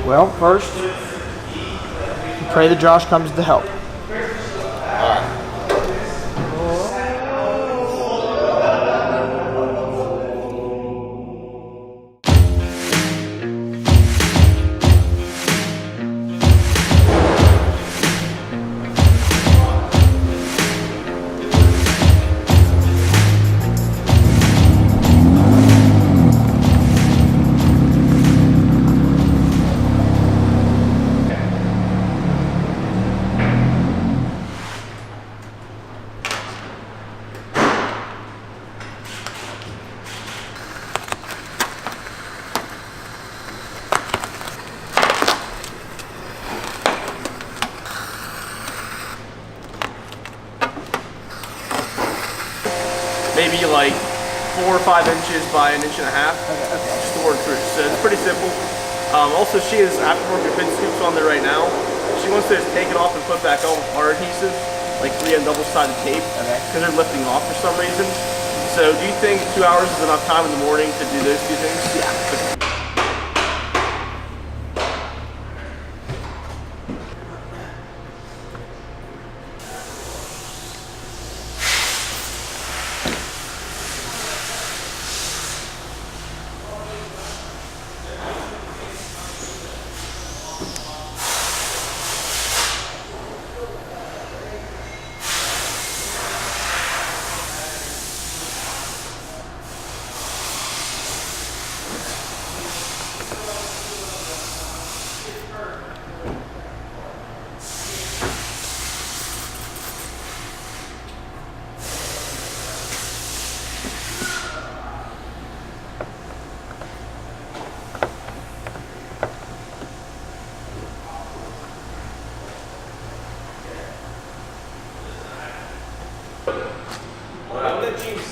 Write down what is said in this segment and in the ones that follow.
Well, first, pray that Josh comes to help. Maybe like 4 or 5 inches by 1.5 inches, just to work through. So it's pretty simple. Also, she has aftermarket pin scoops on there right now. She wants to just take it off and put back on with our adhesive, like 3M double-sided tape, because they're lifting off for some reason. So do you think 2 hours is enough time in the morning to do those 2 things? Yeah.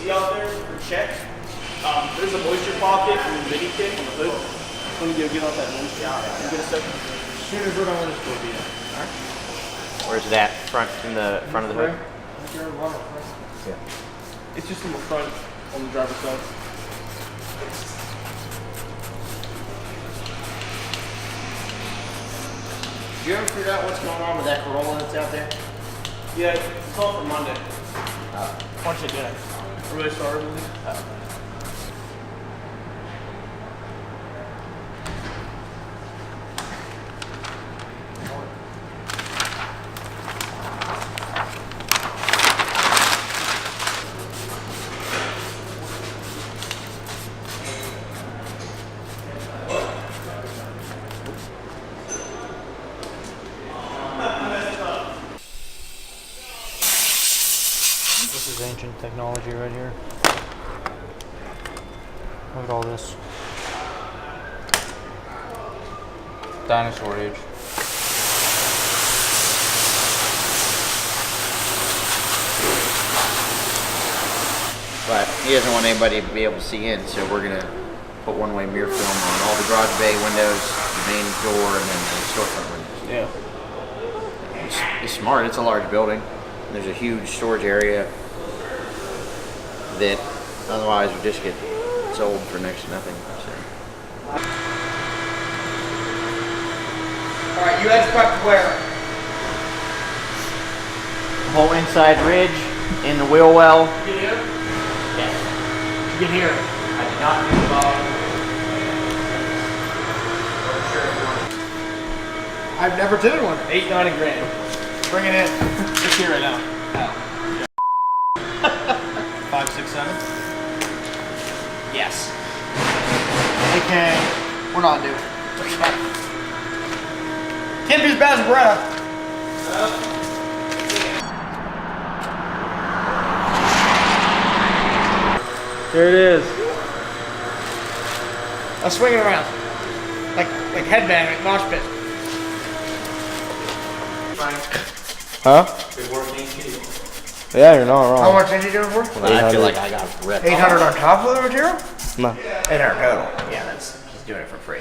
Out there for check. There's a moisture pocket and a mini kit on the hood. Let me go get off that moisture. Can you get a second? As soon as we're done with this, we'll be in. Alright? Where's that? In the front of the hood? Yeah. It's just in the front on the driver's side. Did you ever figure out what's going on with that Corolla that's out there? Yeah, it's all for Monday. Once you get it. Really sorry with it. This is ancient technology right here. Look at all this. Dinosaur age. But he doesn't want anybody to be able to see in, so we're gonna put one-way mirror film on all the garage bay windows, the main door, and then the storefront windows. Yeah. It's smart. It's a large building. There's a huge storage area that otherwise would just get sold for next to nothing. So. All right, you expect where? Whole inside ridge in the wheel well. You get here? Yes. You get here. I did not think about. I've never did one. 8, 9 grand. Bring it in. It's here right now. 5, 6, 7. Yes. Okay. We're not doing it. Can't be as bad as Beretta. There it is. I'll swing it around. Like headbang at mosh pit. Huh? Good work, Nate. Yeah, you're not wrong. How much did you do it for? I feel like I got ripped. 800 on top of the material? No. 800 total. Yeah, he's doing it for free.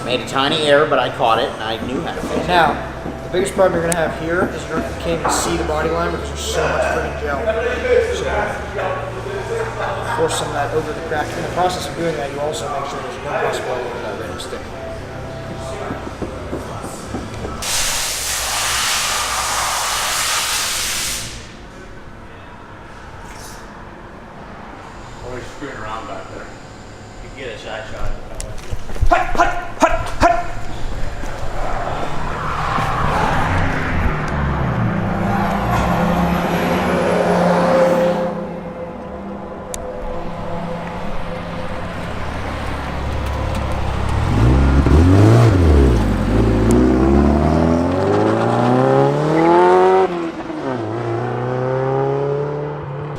Made a tiny error, but I caught it and I knew how to fix it. Now, the biggest problem you're gonna have here is you can't even see the body line because there's so much friggin' gel. So, force some of that over the crack. In the process of doing that, you also make sure there's no possibility of that random stick. Always screwing around back there. You can get a side shot.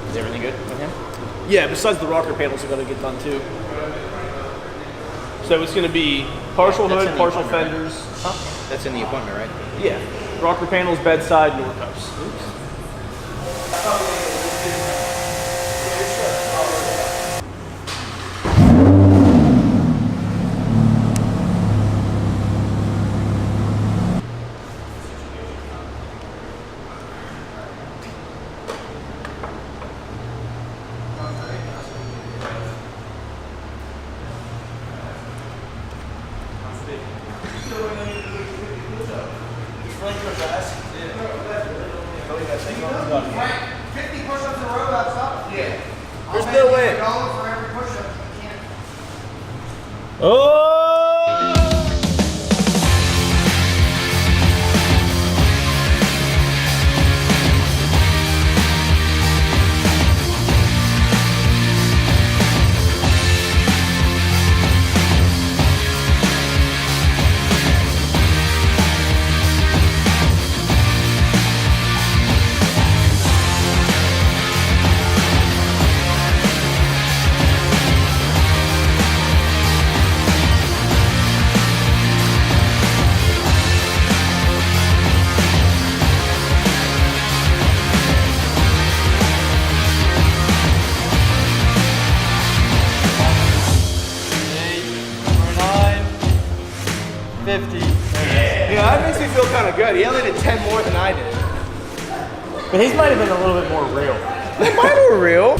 Is everything good with him? Yeah, besides the rocker panels are going to get done too. So it's going to be partial That's hood, in the partial appointment, fenders. Huh? That's in the appointment, right? Yeah. Rocker panels, bedside, door cups. There's no way. Oh! Yeah, that makes me feel kind of good. He only did 10 more than I did. But his might have been a little bit more real. Mine were real.